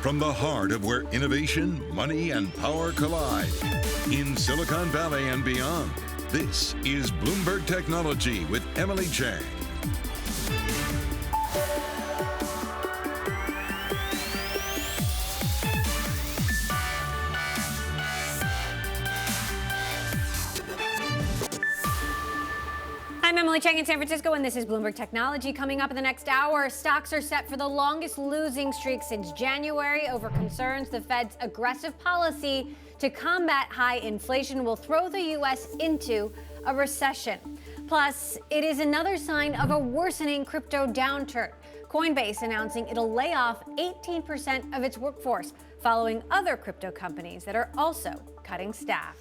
From the heart of where innovation, money, and power collide, in Silicon Valley and beyond, this is Bloomberg Technology with Emily Chang. I'm Emily Chang in San Francisco, and this is Bloomberg Technology. Coming up in the next hour, stocks are set for the longest losing streak since January over concerns the Fed's aggressive policy to combat high inflation will throw the U.S. into a recession. Plus, it is another sign of a worsening crypto downturn. Coinbase announcing it'll lay off 18% of its workforce, following other crypto companies that are also cutting staff.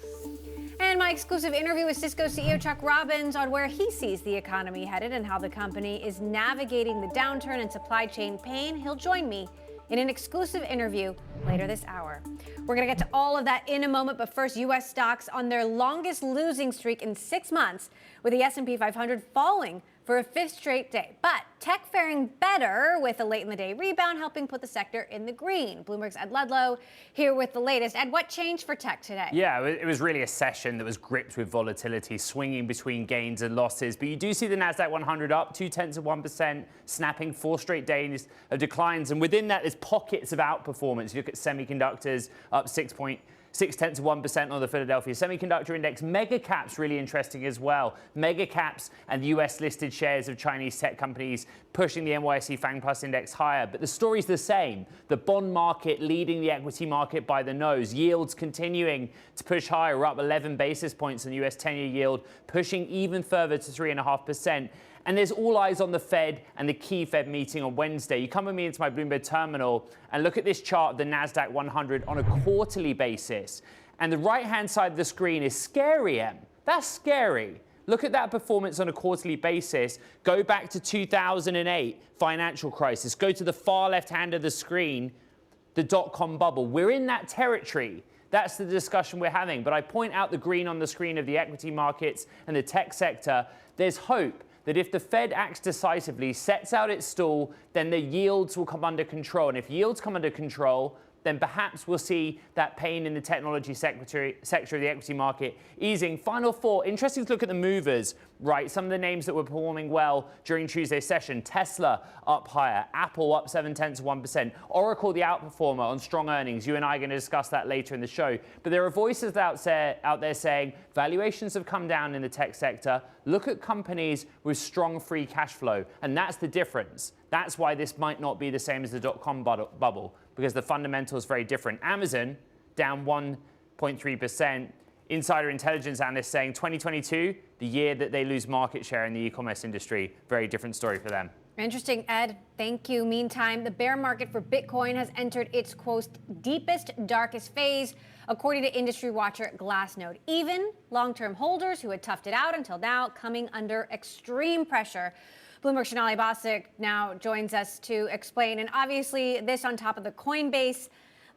And my exclusive interview with Cisco CEO Chuck Robbins on where he sees the economy headed and how the company is navigating the downturn and supply chain pain. He'll join me in an exclusive interview later this hour. We're going to get to all of that in a moment, but first, U.S. stocks on their longest losing streak in 6 months, with the S&P 500 falling for a fifth straight day. But tech faring better with a late-in-the-day rebound, helping put the sector in the green. Bloomberg's Ed Ludlow here with the latest. Ed, what changed for tech today? Yeah, it was really a session that was gripped with volatility, swinging between gains and losses. But you do see the Nasdaq 100 up 0.2%, snapping 4 straight days of declines. And within that, there's pockets of outperformance. You look at semiconductors up 0.6% on the Philadelphia Semiconductor Index. Mega caps really interesting as well. Mega caps and US listed shares of Chinese tech companies pushing the NYSE FANG Plus Index higher. But the story's the same. The bond market leading the equity market by the nose. Yields continuing to push higher. We're up 11 basis points in the US 10-year yield, pushing even further to 3.5%. And there's all eyes on the Fed and the key Fed meeting on Wednesday. You come with me into my Bloomberg terminal and look at this chart of the Nasdaq 100 on a quarterly basis. And the right-hand side of the screen is scary, Em. That's scary. Look at that performance on a quarterly basis. Go back to 2008, financial crisis. Go to the far left hand of the screen, the dot-com bubble. We're in that territory. That's the discussion we're having. But I point out the green on the screen of the equity markets and the tech sector. There's hope that if the Fed acts decisively, sets out its stall, then the yields will come under control. And if yields come under control, then perhaps we'll see that pain in the technology sector of the equity market easing. Final thought, interesting to look at the movers, right? Some of the names that were performing well during Tuesday's session. Tesla up higher, Apple up 0.7%, Oracle the outperformer on strong earnings. You and I are going to discuss that later in the show. But there are voices out there saying valuations have come down in the tech sector. Look at companies with strong free cash flow, and that's the difference. That's why this might not be the same as the dot-com bubble, because the fundamentals are very different. Amazon down 1.3%. Insider intelligence analysts saying 2022, the year that they lose market share in the e-commerce industry. Very different story for them. Interesting, Ed. Thank you. Meantime, the bear market for Bitcoin has entered its, quote, deepest, darkest phase, according to industry watcher Glassnode. Even long-term holders who had toughed it out until now coming under extreme pressure. Bloomberg's Sonali Basak now joins us to explain. And obviously, this on top of the Coinbase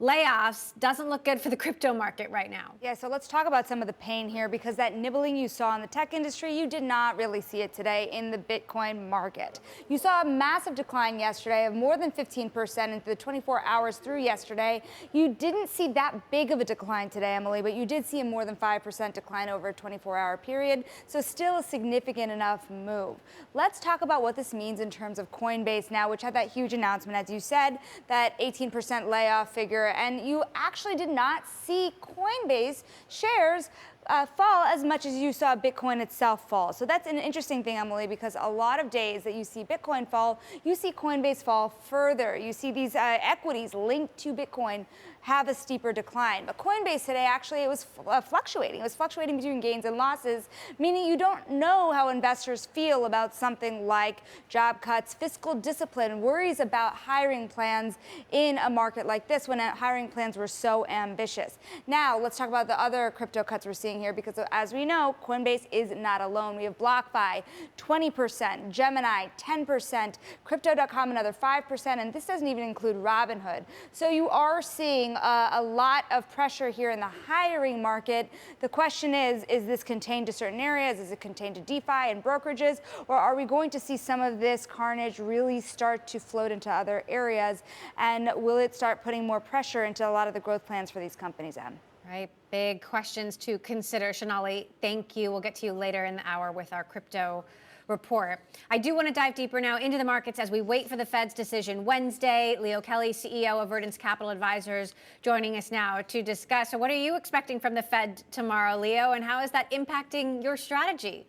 layoffs doesn't look good for the crypto market right now. Yeah, so let's talk about some of the pain here, because that nibbling you saw in the tech industry, you did not really see it today in the Bitcoin market. You saw a massive decline yesterday of more than 15% into the 24 hours through yesterday. You didn't see that big of a decline today, Emily, but you did see a more than 5% decline over a 24-hour period, so still a significant enough move. Let's talk about what this means in terms of Coinbase now, which had that huge announcement, as you said, that 18% layoff figure. And you actually did not see Coinbase shares fall as much as you saw Bitcoin itself fall. So that's an interesting thing, Emily, because a lot of days that you see Bitcoin fall, you see Coinbase fall further. You see these equities linked to Bitcoin have a steeper decline. But Coinbase today, actually, it was fluctuating. It was fluctuating between gains and losses, meaning you don't know how investors feel about something like job cuts, fiscal discipline, worries about hiring plans in a market like this when hiring plans were so ambitious. Now, let's talk about the other crypto cuts we're seeing seeing here because, as we know, Coinbase is not alone. We have BlockFi, 20%, Gemini, 10%, Crypto.com, another 5%, and this doesn't even include Robinhood. So you are seeing a lot of pressure here in the hiring market. The question is this contained to certain areas? Is it contained to DeFi and brokerages? Or are we going to see some of this carnage really start to float into other areas? And will it start putting more pressure into a lot of the growth plans for these companies, Anne? Right. Big questions to consider. Sonali, thank you. We'll get to you later in the hour with our crypto report. I do want to dive deeper now into the markets as we wait for the Fed's decision Wednesday. Leo Kelly, CEO of Verdance Capital Advisors, joining us now to discuss. So what are you expecting from the Fed tomorrow, Leo, and how is that impacting your strategy?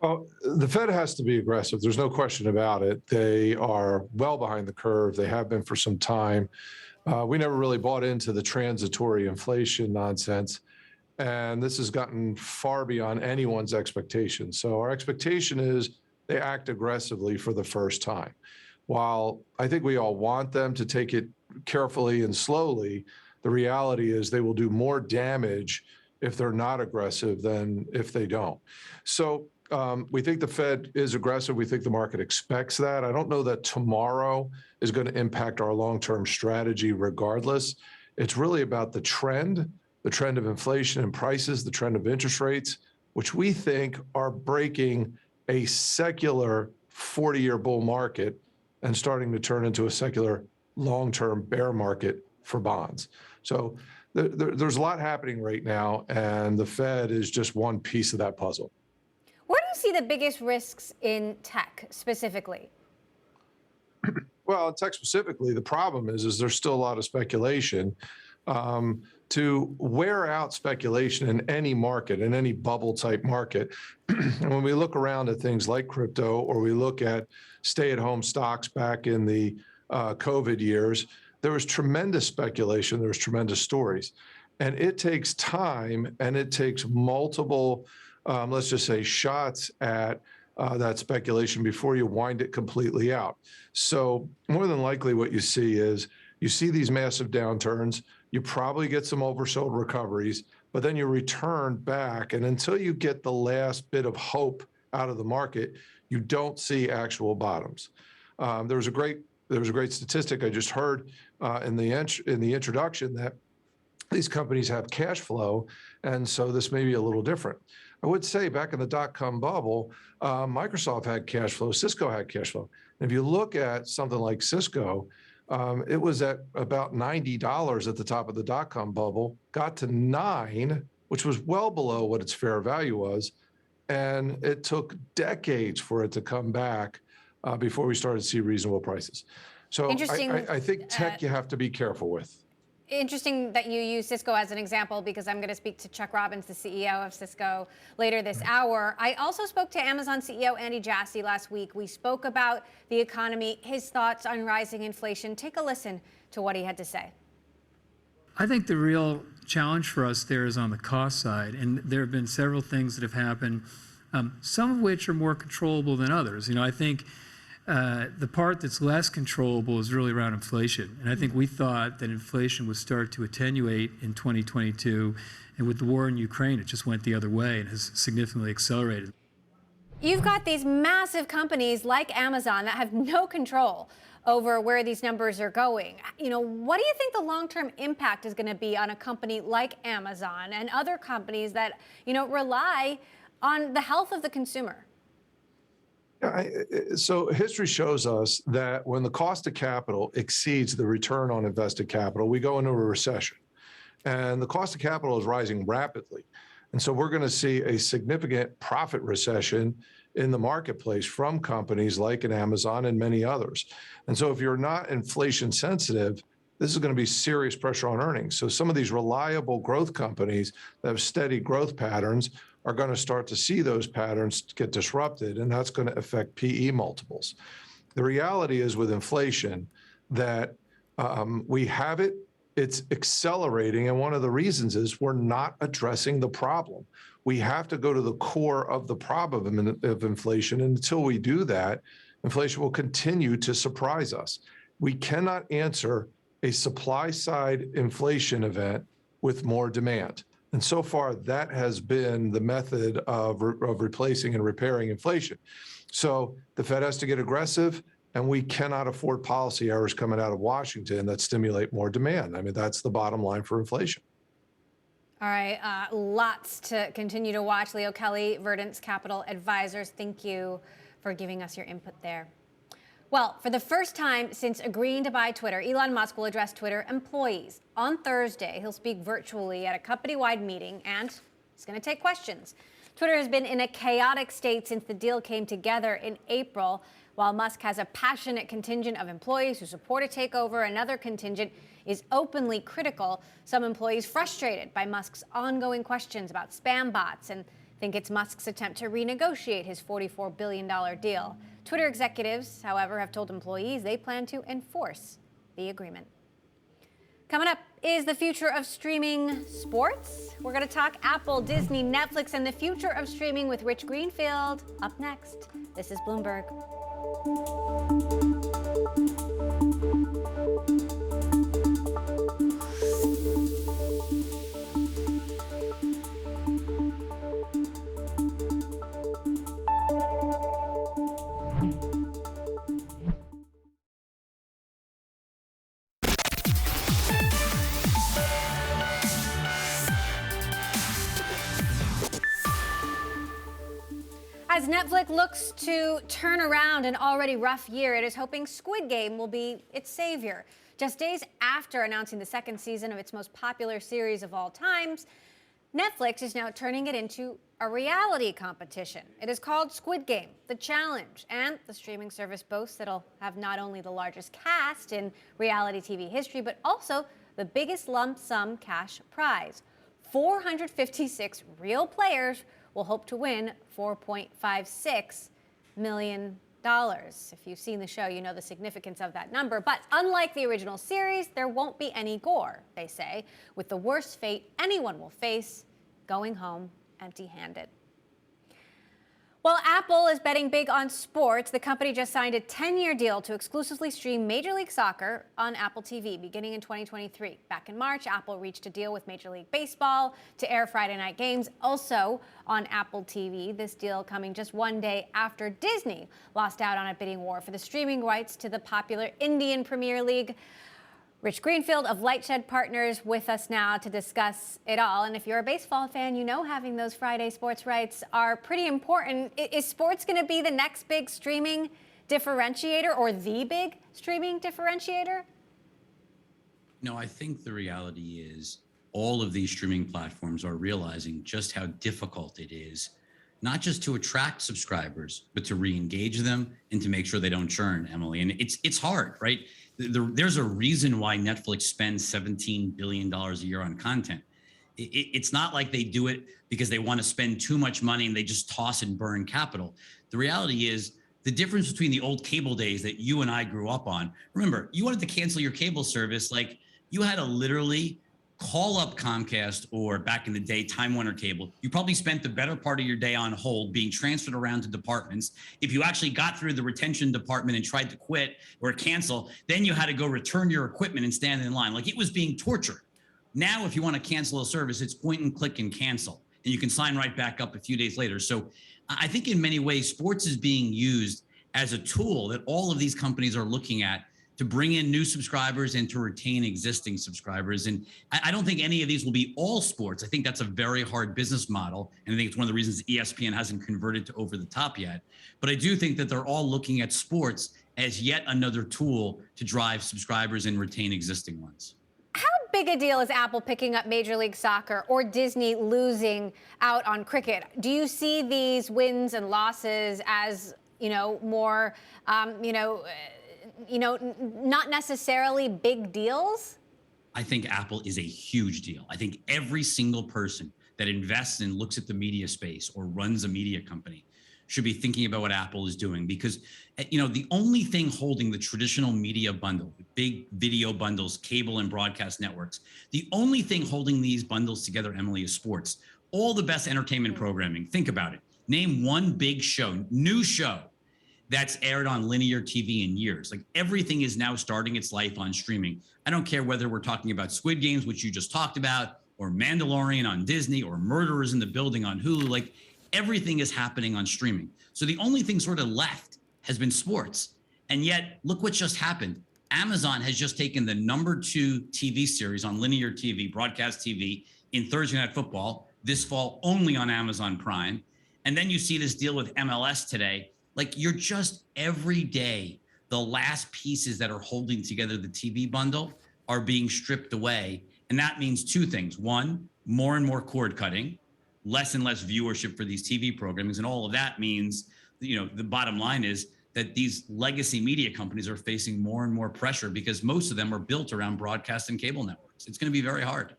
Well, the Fed has to be aggressive. There's no question about it. They are well behind the curve. They have been for some time. We never really bought into the transitory inflation nonsense, and this has gotten far beyond anyone's expectations. So our expectation is they act aggressively for the first time. While I think we all want them to take it carefully and slowly, the reality is they will do more damage if they're not aggressive than if they don't. So we think the Fed is aggressive. We think the market expects that. I don't know that tomorrow is going to impact our long-term strategy regardless. It's really about the trend of inflation and prices, the trend of interest rates, which we think are breaking a secular 40-year bull market and starting to turn into a secular long-term bear market for bonds. So there's a lot happening right now, and the Fed is just one piece of that puzzle. Where do you see the biggest risks in tech specifically? Well, in tech specifically, the problem is there's still a lot of speculation. To wear out speculation in any market, in any bubble type market, and when we look around at things like crypto, or we look at stay-at-home stocks back in the COVID years, there was tremendous speculation, there was tremendous stories. And it takes time, and it takes multiple, let's just say, shots at that speculation before you wind it completely out. So more than likely what you see is you see these massive downturns, you probably get some oversold recoveries, but then you return back. And until you get the last bit of hope out of the market, you don't see actual bottoms. There was a great statistic I just heard in the introduction that these companies have cash flow, and so this may be a little different. I would say back in the dot-com bubble, Microsoft had cash flow, Cisco had cash flow. And if you look at something like Cisco, it was at about $90 at the top of the dot-com bubble, got to $9, which was well below what its fair value was. And it took decades for it to come back before we started to see reasonable prices. So I think tech you have to be careful with. Interesting that you use Cisco as an example, because I'm going to speak to Chuck Robbins, the CEO of Cisco, later this hour. I also spoke to Amazon CEO Andy Jassy last week. We spoke about the economy, his thoughts on rising inflation. Take a listen to what he had to say. I think the real challenge for us there is on the cost side, and there have been several things that have happened, some of which are more controllable than others. I think the part that's less controllable is really around inflation. And I think we thought that inflation would start to attenuate in 2022. And with the war in Ukraine, it just went the other way and has significantly accelerated. You've got these massive companies like Amazon that have no control over where these numbers are going. What do you think the long-term impact is going to be on a company like Amazon and other companies that, rely on the health of the consumer? So history shows us that when the cost of capital exceeds the return on invested capital, we go into a recession. And the cost of capital is rising rapidly. And so we're going to see a significant profit recession in the marketplace from companies like an Amazon and many others. And so if you're not inflation sensitive, this is going to be serious pressure on earnings. So some of these reliable growth companies that have steady growth patterns are going to start to see those patterns get disrupted, and that's going to affect PE multiples. The reality is with inflation that we have it, it's accelerating, and one of the reasons is we're not addressing the problem. We have to go to the core of the problem of inflation, and until we do that, inflation will continue to surprise us. We cannot answer a supply-side inflation event with more demand. And so far, that has been the method of replacing and repairing inflation. So the Fed has to get aggressive, and we cannot afford policy errors coming out of Washington that stimulate more demand. I mean, that's the bottom line for inflation. All right, lots to continue to watch. Leo Kelly, Verdant's Capital Advisors, thank you for giving us your input there. Well, for the first time since agreeing to buy Twitter, Elon Musk will address Twitter employees. On Thursday, he'll speak virtually at a company-wide meeting, and he's going to take questions. Twitter has been in a chaotic state since the deal came together in April. While Musk has a passionate contingent of employees who support a takeover, another contingent is openly critical. Some employees frustrated by Musk's ongoing questions about spam bots and think it's Musk's attempt to renegotiate his $44 billion deal. Twitter executives, however, have told employees they plan to enforce the agreement. Coming up is the future of streaming sports. We're going to talk Apple, Disney, Netflix, and the future of streaming with Rich Greenfield. Up next, this is Bloomberg. As Netflix looks to turn around an already rough year, it is hoping Squid Game will be its savior. Just days after announcing the second season of its most popular series of all times, Netflix is now turning it into a reality competition. It is called Squid Game, The Challenge, and the streaming service boasts it'll have not only the largest cast in reality TV history, but also the biggest lump sum cash prize. 456 real players will hope to win $4.56 million. If you've seen the show, you know the significance of that number. But unlike the original series, there won't be any gore, they say, with the worst fate anyone will face, going home empty-handed. While Apple is betting big on sports, the company just signed a 10-year deal to exclusively stream Major League Soccer on Apple TV beginning in 2023. Back in March, Apple reached a deal with Major League Baseball to air Friday night games also on Apple TV. This deal coming just one day after Disney lost out on a bidding war for the streaming rights to the popular Indian Premier League. Rich Greenfield of Lightshed Partners with us now to discuss it all. And if you're a baseball fan, you know having those Friday sports rights are pretty important. Is sports going to be the next big streaming differentiator or the big streaming differentiator? No, I think the reality is all of these streaming platforms are realizing just how difficult it is, not just to attract subscribers, but to re-engage them and to make sure they don't churn, Emily. And it's hard, right? There's a reason why Netflix spends $17 billion a year on content. It's not like they do it because they want to spend too much money and they just toss and burn capital. The reality is the difference between the old cable days that you and I grew up on. Remember, you wanted to cancel your cable service, like you had to literally call up Comcast or back in the day, Time Warner Cable. You probably spent the better part of your day on hold being transferred around to departments. If you actually got through the retention department and tried to quit or cancel, then you had to go return your equipment and stand in line. Like it was being tortured. Now, if you want to cancel a service, it's point and click and cancel, and you can sign right back up a few days later. So I think in many ways, sports is being used as a tool that all of these companies are looking at to bring in new subscribers and to retain existing subscribers. And I don't think any of these will be all sports. I think that's a very hard business model. And I think it's one of the reasons ESPN hasn't converted to over the top yet. But I do think that they're all looking at sports as yet another tool to drive subscribers and retain existing ones. How big a deal is Apple picking up Major League Soccer or Disney losing out on cricket? Do you see these wins and losses as, more, not necessarily big deals? I think Apple is a huge deal. I think every single person that invests and looks at the media space or runs a media company should be thinking about what Apple is doing, because, the only thing holding the traditional media bundle, big video bundles, cable and broadcast networks, the only thing holding these bundles together, Emily, is sports. All the best entertainment programming. Think about it. Name one big show, new show, that's aired on linear TV in years. Like everything is now starting its life on streaming. I don't care whether we're talking about Squid Games, which you just talked about, or Mandalorian on Disney or Murderers in the Building on Hulu. Like everything is happening on streaming. So the only thing sort of left has been sports. And yet, look what just happened. Amazon has just taken the #2 TV series on linear TV, broadcast TV, in Thursday Night Football this fall only on Amazon Prime. And then you see this deal with MLS today. Like you're just every day, the last pieces that are holding together the TV bundle are being stripped away. And that means two things. One, more and more cord cutting, less and less viewership for these TV programs. And all of that means, the bottom line is that these legacy media companies are facing more and more pressure because most of them are built around broadcast and cable networks. It's going to be very hard.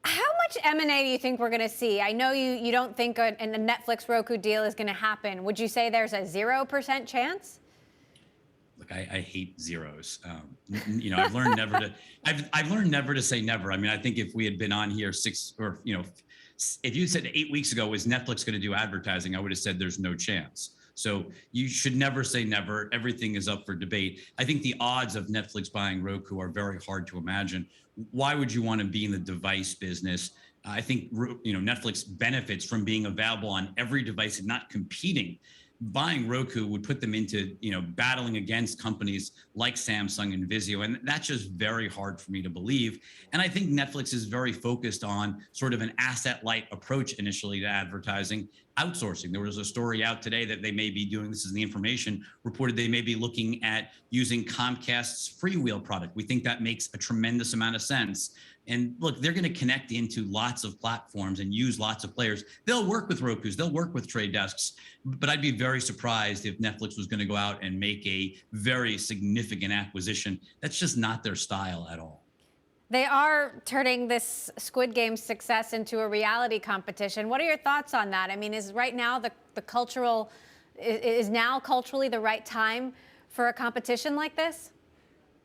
How much M&A do you think we're going to see? I know you don't think a Netflix Roku deal is going to happen. Would you say there's a 0% chance? Look, I hate zeros. I've learned never to. I've learned never to say never. I mean, I think if we had been on here if you said 8 weeks ago, is Netflix going to do advertising? I would have said there's no chance. So you should never say never. Everything is up for debate. I think the odds of Netflix buying Roku are very hard to imagine. Why would you want to be in the device business? I think Netflix benefits from being available on every device and not competing. Buying Roku would put them into battling against companies like Samsung and Vizio, and that's just very hard for me to believe. And I think Netflix is very focused on sort of an asset-light approach initially to advertising, outsourcing. There was a story out today that they may be doing, this is the information reported, they may be looking at using Comcast's Freewheel product. We think that makes a tremendous amount of sense. And look, they're going to connect into lots of platforms and use lots of players. They'll work with Rokus, they'll work with Trade Desks, but I'd be very surprised if Netflix was going to go out and make a very significant acquisition. That's just not their style at all. They are turning this Squid Game success into a reality competition. What are your thoughts on that? I mean, is right now is now culturally the right time for a competition like this?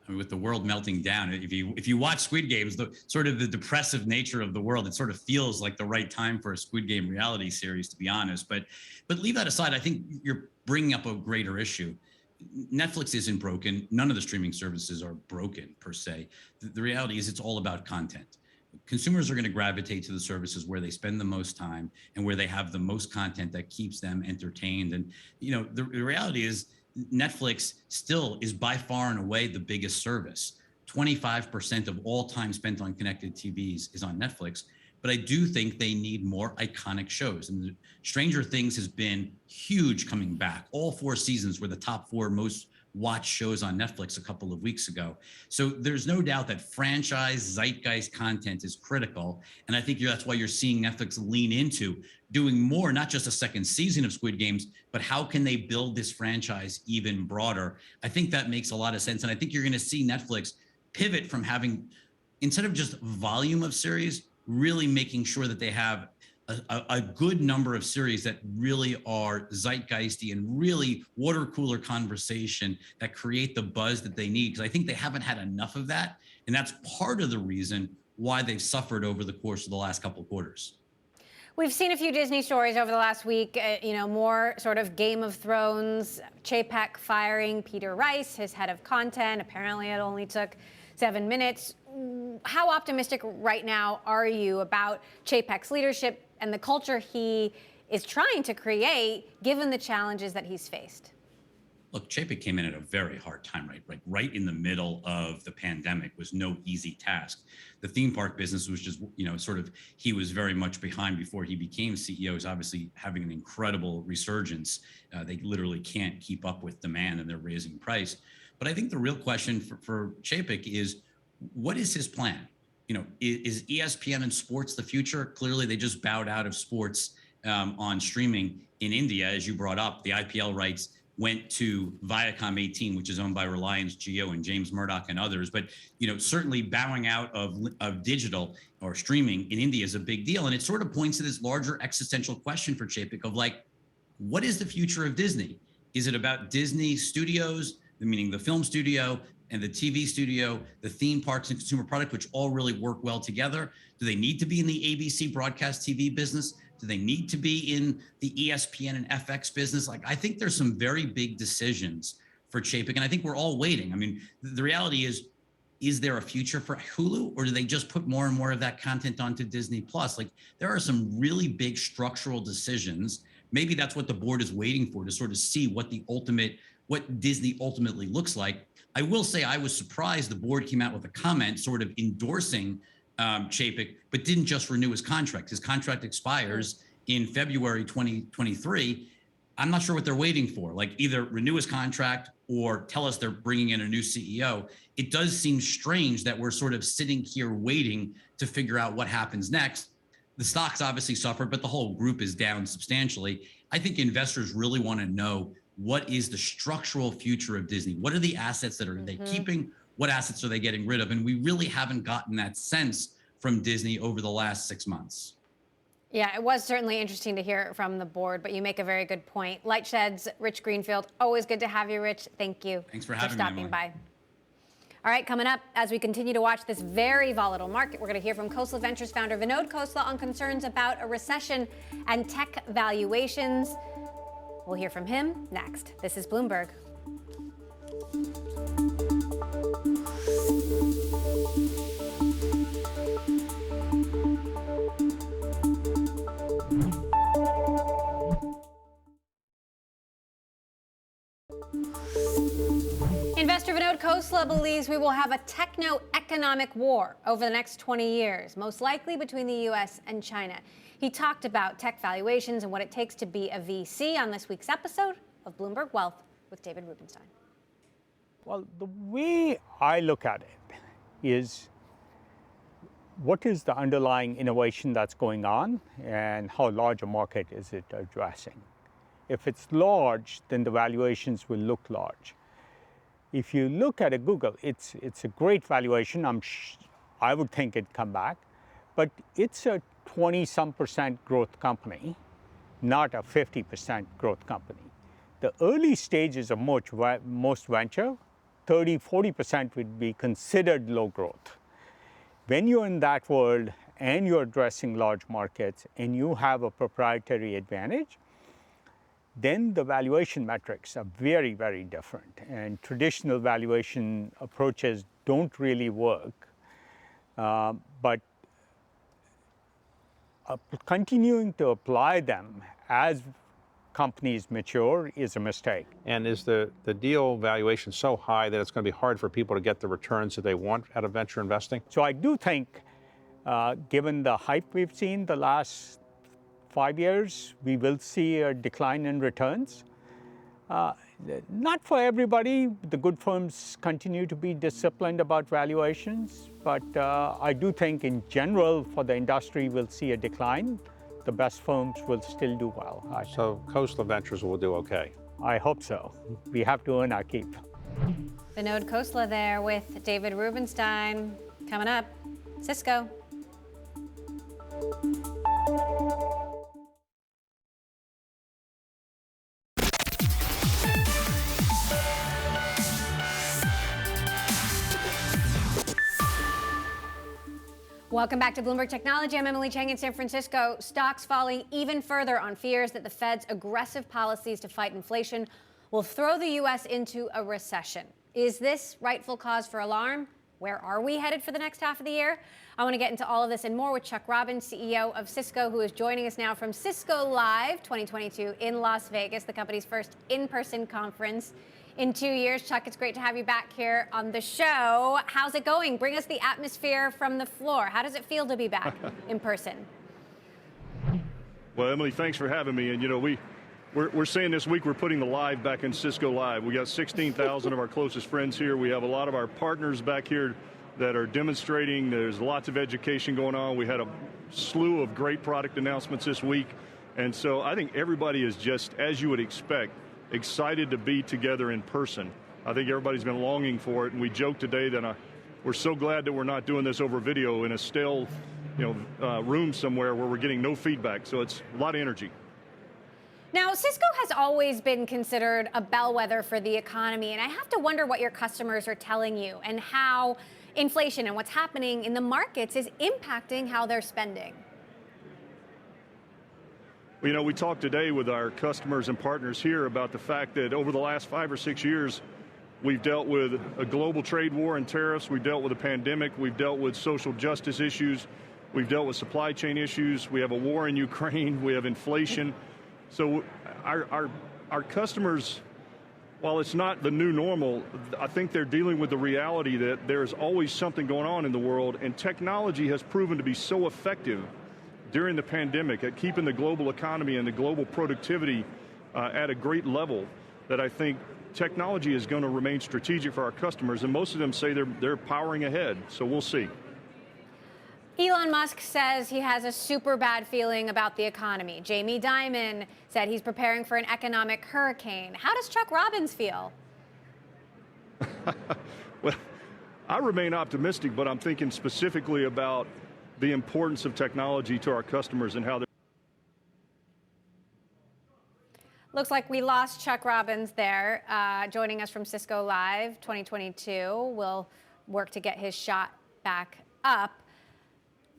I mean, with the world melting down, if you watch Squid Games, the sort of the depressive nature of the world, it sort of feels like the right time for a Squid Game reality series, to be honest. But leave that aside, I think you're bringing up a greater issue. Netflix isn't broken. None of the streaming services are broken per se. The reality is it's all about content. Consumers are going to gravitate to the services where they spend the most time and where they have the most content that keeps them entertained. And the reality is Netflix still is by far and away the biggest service. 25% of all time spent on connected TVs is on Netflix. But I do think they need more iconic shows. And Stranger Things has been huge coming back. All 4 seasons were the top 4 most watched shows on Netflix a couple of weeks ago. So there's no doubt that franchise zeitgeist content is critical. And I think that's why you're seeing Netflix lean into doing more, not just a second season of Squid Games, but how can they build this franchise even broader? I think that makes a lot of sense. And I think you're going to see Netflix pivot from having, instead of just volume of series, really making sure that they have a good number of series that really are zeitgeisty and really water cooler conversation that create the buzz that they need. Because I think they haven't had enough of that. And that's part of the reason why they've suffered over the course of the last couple of quarters. We've seen a few Disney stories over the last week, more sort of Game of Thrones, Chapek firing Peter Rice, his head of content. Apparently it only took 7 minutes. How optimistic right now are you about Chapek's leadership and the culture he is trying to create, given the challenges that he's faced? Look, Chapek came in at a very hard time, right in the middle of the pandemic. Was no easy task. The theme park business was just, he was very much behind before he became CEO. He's obviously having an incredible resurgence. They literally can't keep up with demand and they're raising price. But I think the real question for Chapek is, what is his plan? Is ESPN and sports the future? Clearly, they just bowed out of sports on streaming in India, as you brought up. The IPL rights went to Viacom 18, which is owned by Reliance Jio and James Murdoch and others. But certainly bowing out of digital or streaming in India is a big deal, and it sort of points to this larger existential question for Chapek of what is the future of Disney? Is it about Disney Studios, meaning the film studio and the TV studio, the theme parks and consumer product, which all really work well together? Do they need to be in the ABC broadcast TV business? Do they need to be in the ESPN and FX business? I think there's some very big decisions for Chapek, and I think we're all waiting. I mean, the reality is is there a future for Hulu, or do they just put more and more of that content onto Disney Plus? Like, there are some really big structural decisions. Maybe that's what the board is waiting for, to sort of see what Disney ultimately looks like. I will say I was surprised the board came out with a comment sort of endorsing Chapek, but didn't just renew his contract. His contract expires in February 2023. I'm not sure what they're waiting for, like either renew his contract or tell us they're bringing in a new CEO. It does seem strange that we're sort of sitting here waiting to figure out what happens next. The stocks obviously suffered, but the whole group is down substantially. I think investors really want to know, what is the structural future of Disney? What are the assets that are they keeping? What assets are they getting rid of? And we really haven't gotten that sense from Disney over the last 6 months. Yeah, it was certainly interesting to hear it from the board, but you make a very good point. Lightshed's Rich Greenfield, always good to have you, Rich. Thank you. Thanks for having me, stopping Emily. by. All right, coming up, as we continue to watch this very volatile market, we're going to hear from Khosla Ventures founder Vinod Khosla on concerns about a recession and tech valuations. We'll hear from him next. This is Bloomberg. Investor Vinod Khosla believes we will have a techno-economic war over the next 20 years, most likely between the U.S. and China. He talked about tech valuations and what it takes to be a VC on this week's episode of Bloomberg Wealth with David Rubinstein. Well, the way I look at it is, what is the underlying innovation that's going on and how large a market is it addressing? If it's large, then the valuations will look large. If you look at a Google, it's a great valuation. I would think it'd come back, but it's a 20-some% growth company, not a 50% growth company. The early stages of most venture, 30-40% would be considered low growth. When you're in that world and you're addressing large markets and you have a proprietary advantage, then the valuation metrics are very, very different. And traditional valuation approaches don't really work. But continuing to apply them as companies mature is a mistake. And is the deal valuation so high that it's going to be hard for people to get the returns that they want out of venture investing? So I do think, given the hype we've seen the last 5 years, we will see a decline in returns. Not for everybody. The good firms continue to be disciplined about valuations, but I do think in general for the industry we'll see a decline. The best firms will still do well. So Khosla Ventures will do okay? I hope so. We have to earn our keep. Vinod Khosla there with David Rubinstein. Coming up, Cisco. Welcome back to Bloomberg Technology. I'm Emily Chang in San Francisco. Stocks falling even further on fears that the Fed's aggressive policies to fight inflation will throw the U.S. into a recession. Is this rightful cause for alarm? Where are we headed for the next half of the year? I want to get into all of this and more with Chuck Robbins, CEO of Cisco, who is joining us now from Cisco Live 2022 in Las Vegas, the company's first in-person conference in 2 years. Chuck, it's great to have you back here on the show. How's it going? Bring us the atmosphere from the floor. How does it feel to be back in person? Well, Emily, thanks for having me. And, you know, we're saying this week we're putting the live back in Cisco Live. We got 16,000 of our closest friends here. We have a lot of our partners back here that are demonstrating. There's lots of education going on. We had a slew of great product announcements this week. And so I think everybody is just, as you would expect, excited to be together in person. I think everybody's been longing for it, and we joked today that we're so glad that we're not doing this over video in a stale, room somewhere where we're getting no feedback. So it's a lot of energy. Now, Cisco has always been considered a bellwether for the economy, and I have to wonder what your customers are telling you and how inflation and what's happening in the markets is impacting how they're spending. You know, we talked today with our customers and partners here about the fact that over the last 5 or 6 years, We've dealt with a global trade war and tariffs. We've dealt with a pandemic. We've dealt with social justice issues. We've dealt with supply chain issues. We have a war in Ukraine. We have inflation. So our customers, while it's not the new normal, I think they're dealing with the reality that there's always something going on in the world, and technology has proven to be so effective during the pandemic at keeping the global economy and the global productivity at a great level that I think technology is going to remain strategic for our customers, and most of them say they're powering ahead, so we'll see. Elon Musk says he has a super bad feeling about the economy. Jamie Dimon said he's preparing for an economic hurricane. How does Chuck Robbins feel? Well, I remain optimistic, but I'm thinking specifically about the importance of technology to our customers and how they're. Looks like we lost Chuck Robbins there, joining us from Cisco Live 2022. We'll work to get his shot back up.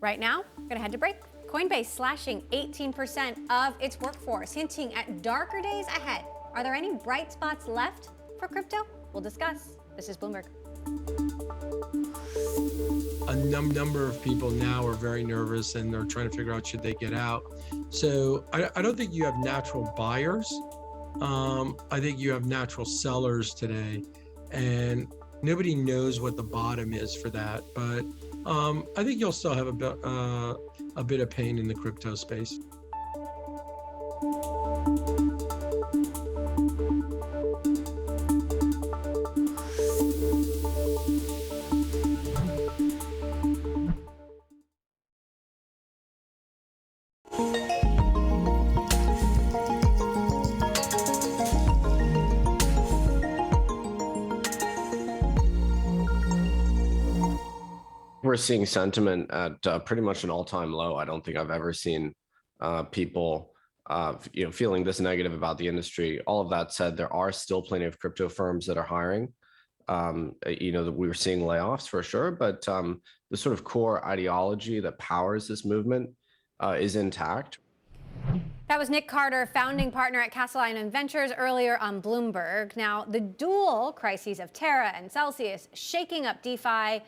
Right now, we're going to head to break. Coinbase slashing 18% of its workforce, hinting at darker days ahead. Are there any bright spots left for crypto? We'll discuss. This is Bloomberg. A number of people now are very nervous and they're trying to figure out should they get out. So I don't think you have natural buyers. I think you have natural sellers today, and nobody knows what the bottom is for that. But I think you'll still have a bit of pain in the crypto space. We're seeing sentiment at pretty much an all-time low. I don't think I've ever seen people feeling this negative about the industry. All of that said, there are still plenty of crypto firms that are hiring. We were seeing layoffs for sure, but the sort of core ideology that powers this movement is intact. That was Nick Carter, founding partner at Castle Island Ventures, earlier on Bloomberg. Now, the dual crises of Terra and Celsius shaking up DeFi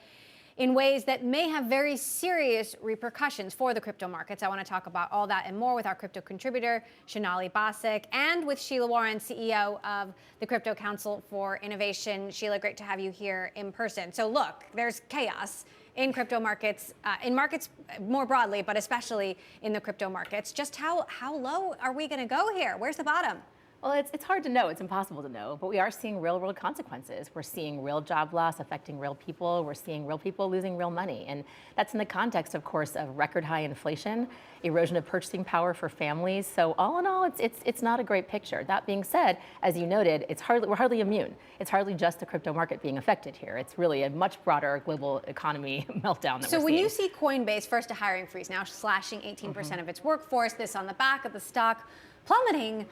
in ways that may have very serious repercussions for the crypto markets. I want to talk about all that and more with our crypto contributor, Sonali Basak, and with Sheila Warren, CEO of the Crypto Council for Innovation. Sheila, great to have you here in person. So look, there's chaos in crypto markets, in markets more broadly, but especially in the crypto markets. Just how low are we going to go here? Where's the bottom? Well, it's hard to know. It's impossible to know. But we are seeing real-world consequences. We're seeing real job loss affecting real people. We're seeing real people losing real money. And that's in the context, of course, of record high inflation, erosion of purchasing power for families. So all in all, it's not a great picture. That being said, as you noted, we're hardly immune. It's hardly just the crypto market being affected here. It's really a much broader global economy meltdown that we're seeing. So when you see Coinbase, first a hiring freeze, now slashing 18% of its workforce, this on the back of the stock plummeting,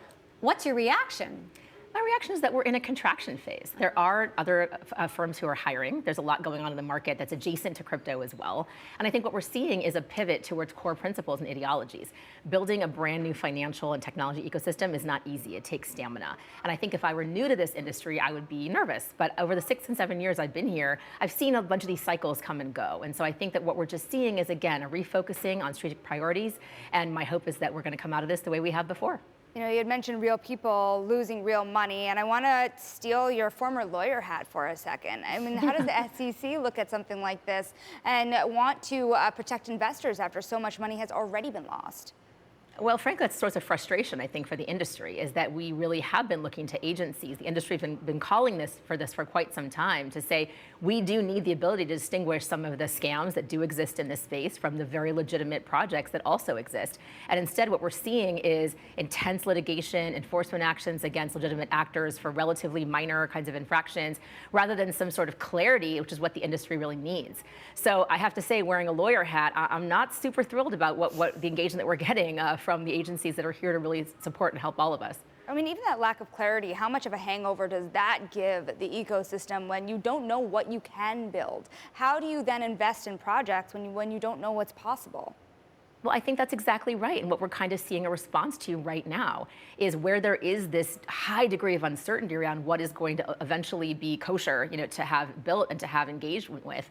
what's your reaction? My reaction is that we're in a contraction phase. There are other firms who are hiring. There's a lot going on in the market that's adjacent to crypto as well. And I think what we're seeing is a pivot towards core principles and ideologies. Building a brand new financial and technology ecosystem is not easy. It takes stamina. And I think if I were new to this industry, I would be nervous. But over the 6 and 7 years I've been here, I've seen a bunch of these cycles come and go. And so I think that what we're just seeing is, again, a refocusing on strategic priorities. And my hope is that we're going to come out of this the way we have before. You know, you had mentioned real people losing real money, and I want to steal your former lawyer hat for a second. I mean, how does the SEC look at something like this and want to protect investors after so much money has already been lost? Well, frankly, that's a source of frustration, I think, for the industry, is that we really have been looking to agencies. The industry has been calling this for quite some time, to say we do need the ability to distinguish some of the scams that do exist in this space from the very legitimate projects that also exist. And instead, what we're seeing is intense litigation, enforcement actions against legitimate actors for relatively minor kinds of infractions, rather than some sort of clarity, which is what the industry really needs. So I have to say, wearing a lawyer hat, I'm not super thrilled about what the engagement that we're getting from the agencies that are here to really support and help all of us. I mean, even that lack of clarity, how much of a hangover does that give the ecosystem when you don't know what you can build? How do you then invest in projects when you don't know what's possible? Well, I think that's exactly right. And what we're kind of seeing a response to right now is where there is this high degree of uncertainty around what is going to eventually be kosher, to have built and to have engagement with.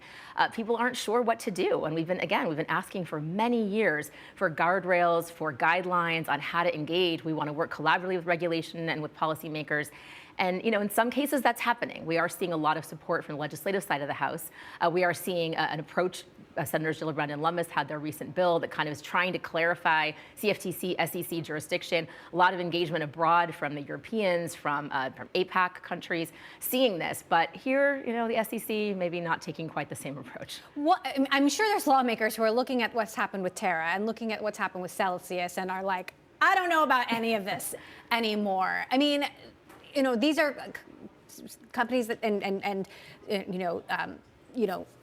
People aren't sure what to do. And we've been asking for many years for guardrails, for guidelines on how to engage. We want to work collaboratively with regulation and with policymakers. And, in some cases that's happening. We are seeing a lot of support from the legislative side of the House. We are seeing an approach. Senators Gillibrand and Lummis had their recent bill that kind of is trying to clarify CFTC, SEC jurisdiction. A lot of engagement abroad from the Europeans, from APAC countries, seeing this. But here, the SEC maybe not taking quite the same approach. I'm sure there's lawmakers who are looking at what's happened with Terra and looking at what's happened with Celsius and are like, I don't know about any of this anymore. I mean, these are companies that and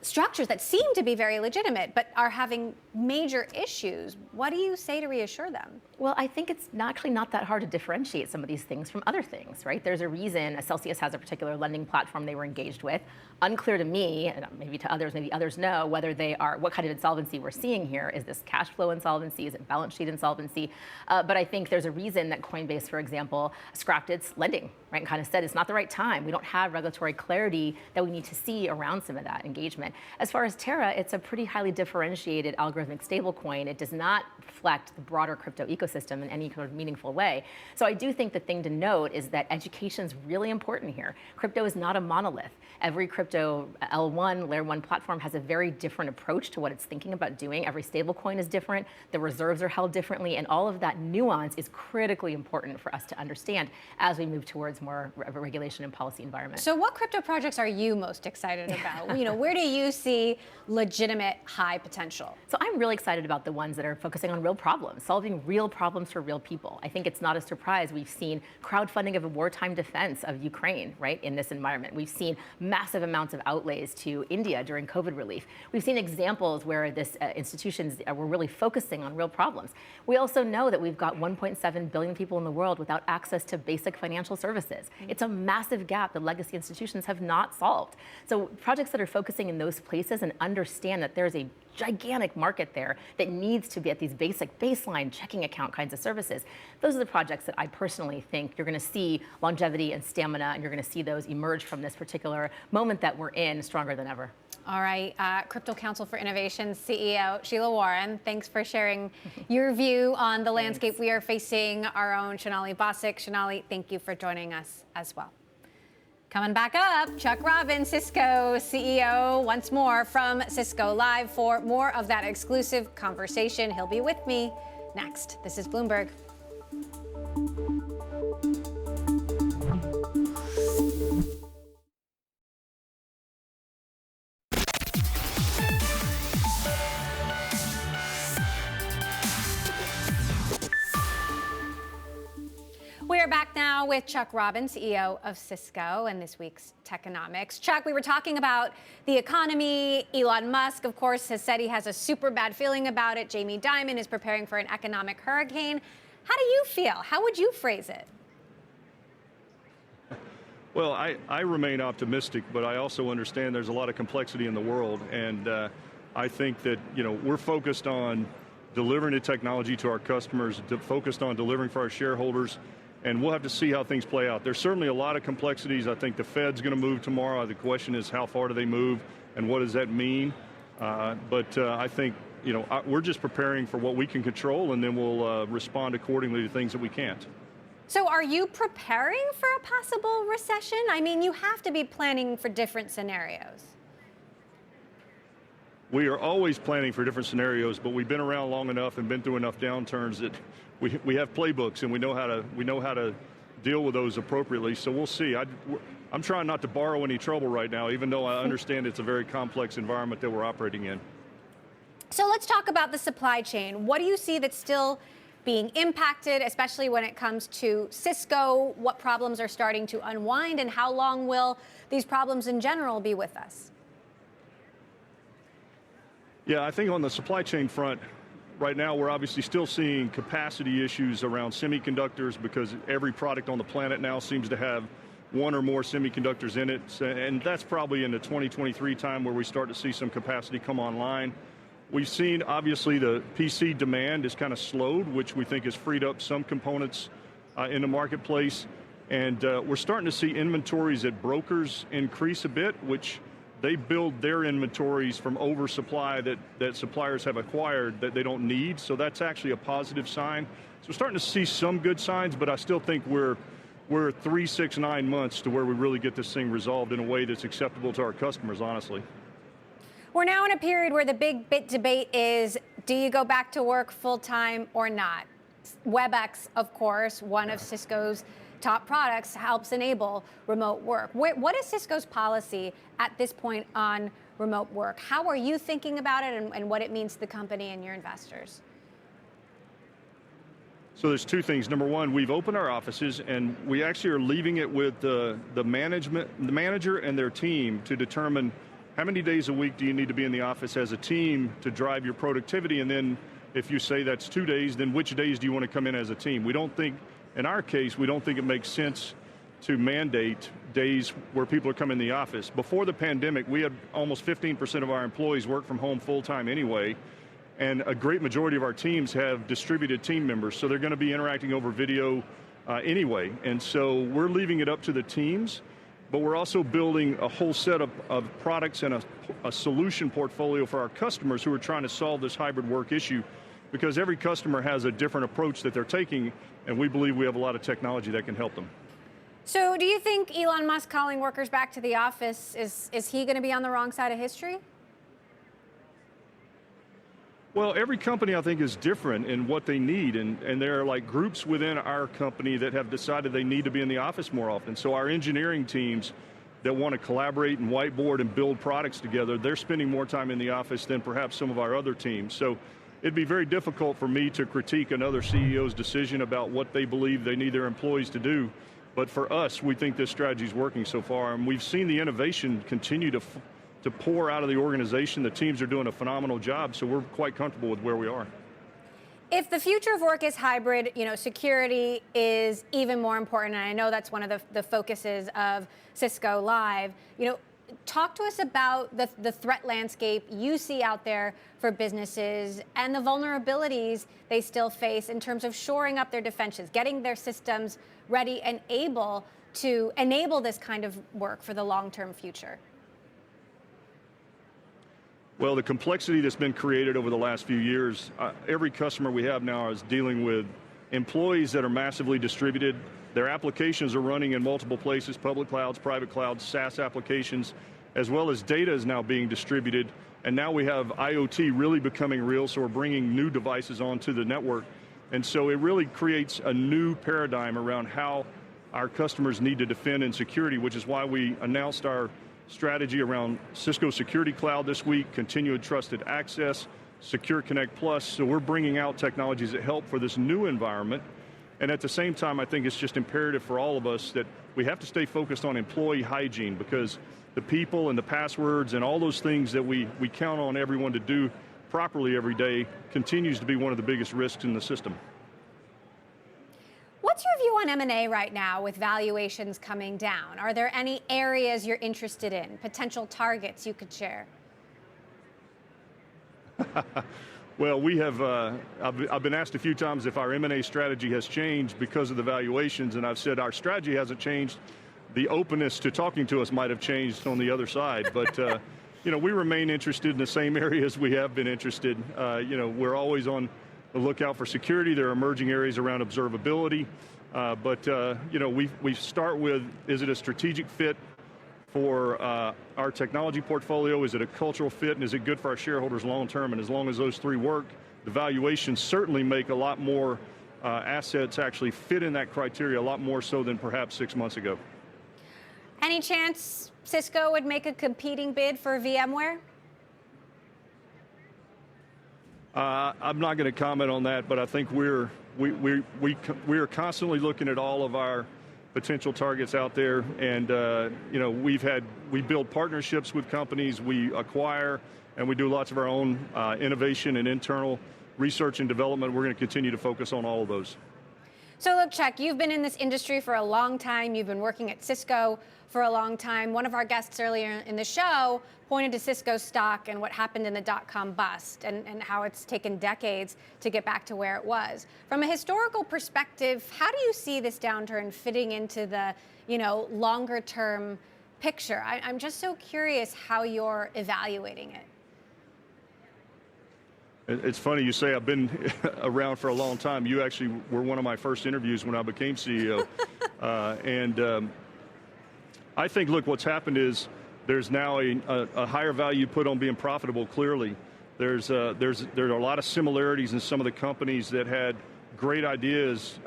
structures that seem to be very legitimate, but are having major issues. What do you say to reassure them? Well, I think it's actually not that hard to differentiate some of these things from other things, right? There's a reason Celsius has a particular lending platform they were engaged with. Unclear to me, and maybe to others, maybe others know, whether they are, what kind of insolvency we're seeing here. Is this cash flow insolvency? Is it balance sheet insolvency? But I think there's a reason that Coinbase, for example, scrapped its lending, right? And kind of said it's not the right time. We don't have regulatory clarity that we need to see around some of that engagement. As far as Terra, it's a pretty highly differentiated algorithmic stablecoin. It does not reflect the broader crypto ecosystem in any kind of meaningful way. So I do think the thing to note is that education is really important here. Crypto is not a monolith. Every crypto L1, Layer 1 platform has a very different approach to what it's thinking about doing. Every stablecoin is different. The reserves are held differently. And all of that nuance is critically important for us to understand as we move towards more regulation and policy environment. So what crypto projects are you most excited about? Where do you see legitimate high potential? So I'm really excited about the ones that are focusing on real problems, solving real problems for real people. I think it's not a surprise. We've seen crowdfunding of a wartime defense of Ukraine, right, in this environment. We've seen massive amounts of outlays to India during COVID relief. We've seen examples where this institutions were really focusing on real problems. We also know that we've got 1.7 billion people in the world without access to basic financial services. It's a massive gap that legacy institutions have not solved. So projects that are focusing in those places and understand that there's a gigantic market there that needs to be at these basic baseline checking account kinds of services. Those are the projects that I personally think you're going to see longevity and stamina, and you're going to see those emerge from this particular moment that we're in stronger than ever. All right, Crypto Council for Innovation CEO Sheila Warren, thanks for sharing your view on the landscape we are facing. Our own Shonali Bosick. Shonali, thank you for joining us as well. Coming back up, Chuck Robbins, Cisco CEO, once more from Cisco Live for more of that exclusive conversation. He'll be with me next. This is Bloomberg. We are back now with Chuck Robbins, CEO of Cisco, and this week's Techonomics. Chuck, we were talking about the economy. Elon Musk, of course, has said he has a super bad feeling about it. Jamie Dimon is preparing for an economic hurricane. How do you feel? How would you phrase it? Well, I remain optimistic, but I also understand there's a lot of complexity in the world. And I think that, we're focused on delivering the technology to our customers, focused on delivering for our shareholders. And we'll have to see how things play out. There's certainly a lot of complexities. I think the Fed's going to move tomorrow. The question is, how far do they move, and what does that mean? But I think, we're just preparing for what we can control, and then we'll respond accordingly to things that we can't. So are you preparing for a possible recession? I mean, you have to be planning for different scenarios. We are always planning for different scenarios, but we've been around long enough and been through enough downturns that we have playbooks, and we know how to deal with those appropriately. So we'll see. I'm trying not to borrow any trouble right now, even though I understand it's a very complex environment that we're operating in. So let's talk about the supply chain. What do you see that's still being impacted, especially when it comes to Cisco? What problems are starting to unwind, and how long will these problems in general be with us? Yeah, I think on the supply chain front, right now we're obviously still seeing capacity issues around semiconductors because every product on the planet now seems to have one or more semiconductors in it. And that's probably in the 2023 time where we start to see some capacity come online. We've seen, obviously, the PC demand is kind of slowed, which we think has freed up some components in the marketplace. And we're starting to see inventories at brokers increase a bit, which they build their inventories from oversupply that suppliers have acquired that they don't need. So that's actually a positive sign. So we're starting to see some good signs, but I still think we're 3, 6, 9 months to where we really get this thing resolved in a way that's acceptable to our customers, honestly. We're now in a period where the big bit debate is, do you go back to work full-time or not? WebEx, of course, one of Cisco's top products, helps enable remote work. What is Cisco's policy at this point on remote work? How are you thinking about it and what it means to the company and your investors? So there's two things. Number one, we've opened our offices, and we actually are leaving it with the manager and their team to determine how many days a week do you need to be in the office as a team to drive your productivity, and then if you say that's 2 days, then which days do you want to come in as a team? We don't think, in our case, we don't think it makes sense to mandate days where people are coming in the office. Before the pandemic, we had almost 15% of our employees work from home full-time anyway, and a great majority of our teams have distributed team members, so they're going to be interacting over video anyway. And so we're leaving it up to the teams, but we're also building a whole set of products and a solution portfolio for our customers who are trying to solve this hybrid work issue, because every customer has a different approach that they're taking, and we believe we have a lot of technology that can help them. So do you think Elon Musk calling workers back to the office, is he going to be on the wrong side of history? Well, every company, I think, is different in what they need, and there are like groups within our company that have decided they need to be in the office more often. So our engineering teams that want to collaborate and whiteboard and build products together, they're spending more time in the office than perhaps some of our other teams. So it'd be very difficult for me to critique another CEO's decision about what they believe they need their employees to do. But for us, we think this strategy is working so far, and we've seen the innovation continue to pour out of the organization. The teams are doing a phenomenal job, so we're quite comfortable with where we are. If the future of work is hybrid, security is even more important, and I know that's one of the focuses of Cisco Live. Talk to us about the threat landscape you see out there for businesses and the vulnerabilities they still face in terms of shoring up their defenses, getting their systems ready and able to enable this kind of work for the long-term future. Well, the complexity that's been created over the last few years, every customer we have now is dealing with employees that are massively distributed. Their applications are running in multiple places, public clouds, private clouds, SaaS applications, as well as data is now being distributed. And now we have IoT really becoming real, so we're bringing new devices onto the network. And so it really creates a new paradigm around how our customers need to defend in security, which is why we announced our strategy around Cisco Security Cloud this week, Continued Trusted Access, Secure Connect Plus. So we're bringing out technologies that help for this new environment. And at the same time, I think it's just imperative for all of us that we have to stay focused on employee hygiene, because the people and the passwords and all those things that we count on everyone to do properly every day continues to be one of the biggest risks in the system. What's your view on M&A right now with valuations coming down? Are there any areas you're interested in, potential targets you could share? Well, we have, I've been asked a few times if our M&A strategy has changed because of the valuations, and I've said our strategy hasn't changed. The openness to talking to us might have changed on the other side, but we remain interested in the same areas we have been interested. We're always on the lookout for security. There are emerging areas around observability, but we start with, is it a strategic fit for our technology portfolio? Is it a cultural fit, and is it good for our shareholders long term? And as long as those three work, the valuations certainly make a lot more assets actually fit in that criteria, a lot more so than perhaps 6 months ago. Any chance Cisco would make a competing bid for VMware? I'm not going to comment on that, but I think we are constantly looking at all of our potential targets out there, and we build partnerships with companies, we acquire, and we do lots of our own innovation and internal research and development. We're going to continue to focus on all of those. So look, Chuck, you've been in this industry for a long time. You've been working at Cisco for a long time. One of our guests earlier in the show pointed to Cisco stock and what happened in the dot-com bust and how it's taken decades to get back to where it was. From a historical perspective, how do you see this downturn fitting into the, longer term picture? I'm just so curious how you're evaluating it. It's funny you say I've been around for a long time. You actually were one of my first interviews when I became CEO. I think, look, what's happened is there's now a higher value put on being profitable, clearly. There are a lot of similarities in some of the companies that had great ideas,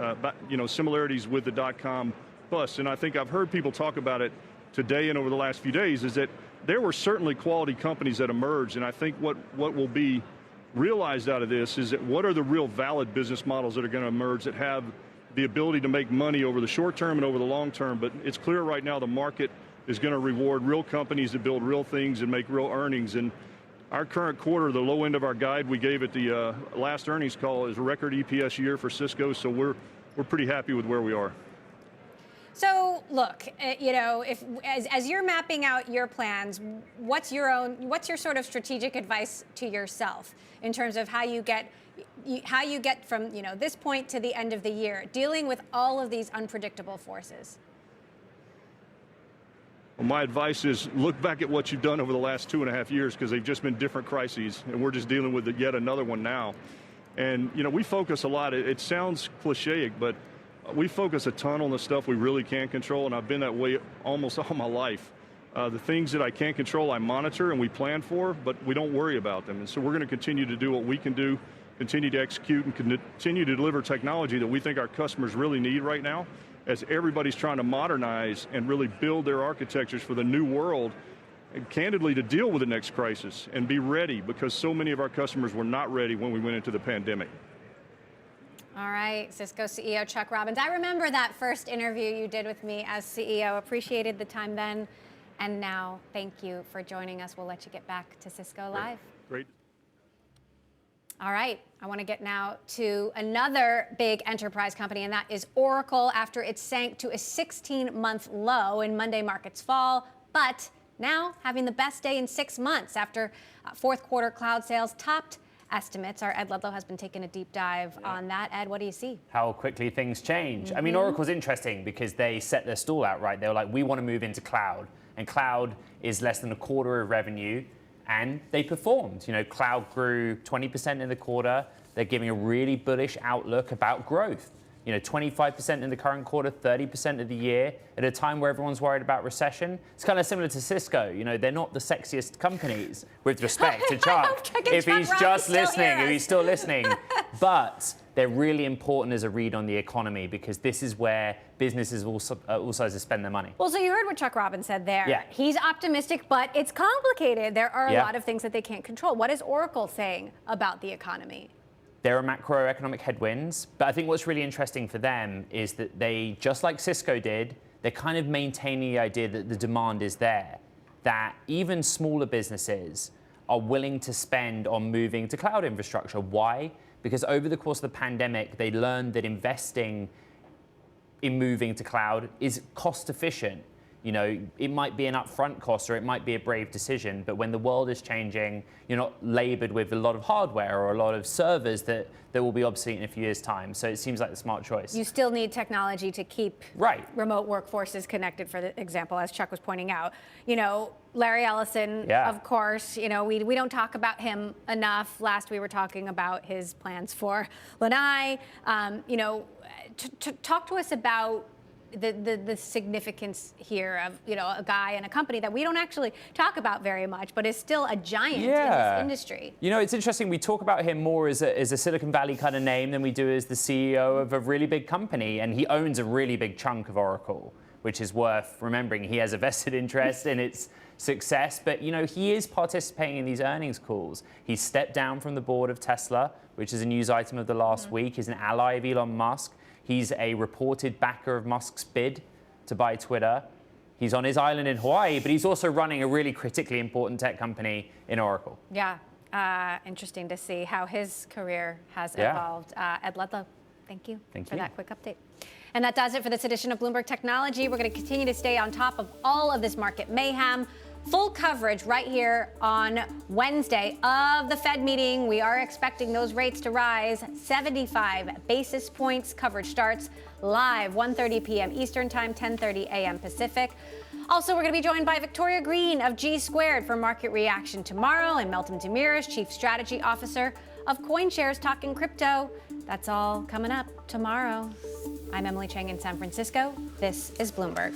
similarities with the dot-com bust. And I think I've heard people talk about it today and over the last few days, is that there were certainly quality companies that emerged. And I think what will be realized out of this is that what are the real valid business models that are going to emerge that have the ability to make money over the short term and over the long term. But it's clear right now the market is going to reward real companies that build real things and make real earnings. And our current quarter, the low end of our guide we gave at the last earnings call, is a record EPS year for Cisco. So we're pretty happy with where we are. So look, if as you're mapping out your plans, what's your sort of strategic advice to yourself in terms of how you get from this point to the end of the year, dealing with all of these unpredictable forces? Well, my advice is look back at what you've done over the last 2.5 years, because they've just been different crises, and we're just dealing with yet another one now. And we focus a lot. It sounds cliche, but we focus a ton on the stuff we really can't control, and I've been that way almost all my life. The things that I can't control, I monitor and we plan for, but we don't worry about them. And so we're going to continue to do what we can do, continue to execute, and continue to deliver technology that we think our customers really need right now, as everybody's trying to modernize and really build their architectures for the new world, and candidly to deal with the next crisis and be ready, because so many of our customers were not ready when we went into the pandemic. All right, Cisco CEO Chuck Robbins. I remember that first interview you did with me as CEO. Appreciated the time then. And now, thank you for joining us. We'll let you get back to Cisco Live. Great. All right, I want to get now to another big enterprise company, and that is Oracle, after it sank to a 16-month low in Monday market's fall, but now having the best day in 6 months after fourth quarter cloud sales topped estimates. Our Ed Ludlow has been taking a deep dive on that. Ed, what do you see? How quickly things change. I mean, Oracle's interesting because they set their stall out, right? They were like, we want to move into cloud. And cloud is less than a quarter of revenue. And they performed. Cloud grew 20% in the quarter. They're giving a really bullish outlook about growth. 25% in the current quarter, 30% of the year, at a time where everyone's worried about recession. It's kind of similar to Cisco. They're not the sexiest companies, with respect to Chuck. If he's just listening, if he's still listening. But they're really important as a read on the economy, because this is where businesses also spend their money. Well, so you heard what Chuck Robbins said there. Yeah. He's optimistic, but it's complicated. There are a lot of things that they can't control. What is Oracle saying about the economy? There are macroeconomic headwinds, but I think what's really interesting for them is that they, just like Cisco did, they're kind of maintaining the idea that the demand is there, that even smaller businesses are willing to spend on moving to cloud infrastructure. Why? Because over the course of the pandemic, they learned that investing in moving to cloud is cost efficient. It might be an upfront cost or it might be a brave decision, but when the world is changing, you're not labored with a lot of hardware or a lot of servers that will be obsolete in a few years' time. So it seems like the smart choice. You still need technology to keep remote workforces connected, for the example, as Chuck was pointing out. Larry Ellison, of course, we don't talk about him enough. Last we were talking about his plans for Lanai. Talk to us about the significance here of a guy and a company that we don't actually talk about very much, but is still a giant in this industry. It's interesting. We talk about him more as a Silicon Valley kind of name than we do as the CEO of a really big company, and he owns a really big chunk of Oracle, which is worth remembering. He has a vested interest in its success, but he is participating in these earnings calls. He stepped down from the board of Tesla, which is a news item of the last week. He's an ally of Elon Musk. He's a reported backer of Musk's bid to buy Twitter. He's on his island in Hawaii, but he's also running a really critically important tech company in Oracle. Yeah, interesting to see how his career has evolved. Ed Ludlow. Thank you Thank for you. that quick update. And that does it for this edition of Bloomberg Technology. We're going to continue to stay on top of all of this market mayhem. Full coverage right here on Wednesday of the Fed meeting. We are expecting those rates to rise 75 basis points. Coverage starts live 1:30 p.m. Eastern Time, 10:30 a.m. Pacific. Also, we're going to be joined by Victoria Green of G Squared for market reaction tomorrow, and Meltem Demirors, Chief Strategy Officer of CoinShares, talking crypto. That's all coming up tomorrow. I'm Emily Chang in San Francisco. This is Bloomberg.